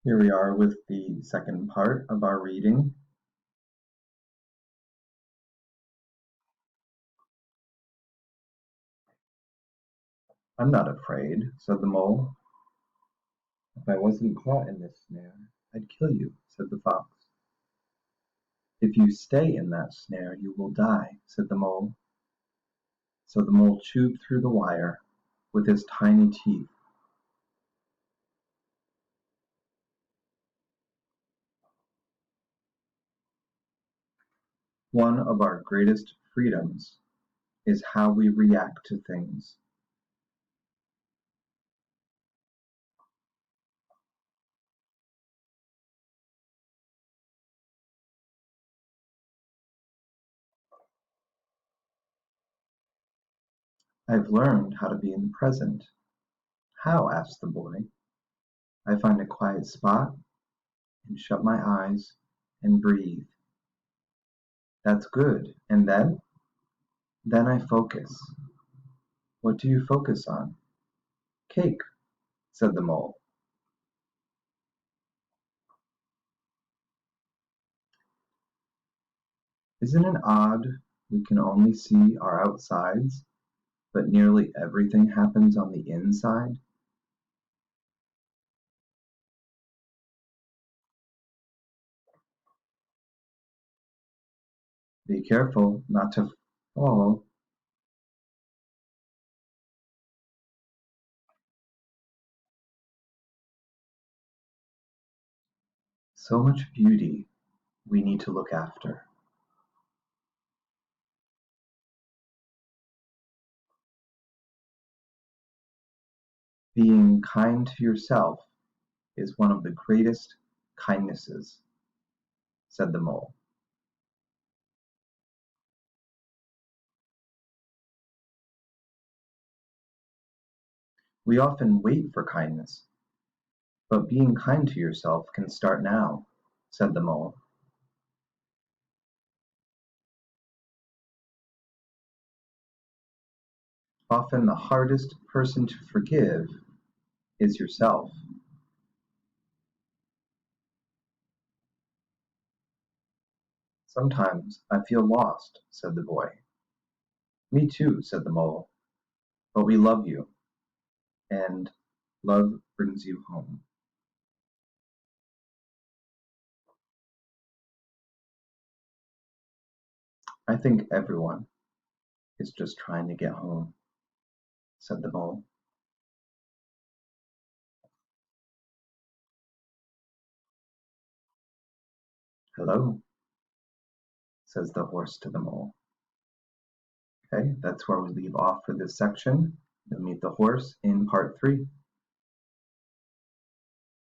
Here we are with the second part of our reading. "I'm not afraid," said the mole. "If I wasn't caught in this snare, I'd kill you," said the fox. "If you stay in that snare, you will die," said the mole. So the mole chewed through the wire with his tiny teeth. One of our greatest freedoms is how we react to things. "I've learned how to be in the present." "How?" asked the boy. "I find a quiet spot and shut my eyes and breathe." "That's good. And then?" "Then I focus." "What do you focus on?" "Cake," said the mole. "Isn't it odd we can only see our outsides, but nearly everything happens on the inside?" "Be careful not to fall." So much beauty we need to look after. Being kind to yourself is one of the greatest kindnesses, said the mole. We often wait for kindness, but being kind to yourself can start now, said the mole. Often the hardest person to forgive is yourself. Sometimes I feel lost, said the boy. Me too, said the mole, but we love you, and love brings you home. I think everyone is just trying to get home, said the mole. Hello, says the horse to the mole. Okay, that's where we leave off for this section. You'll meet the horse in part 3.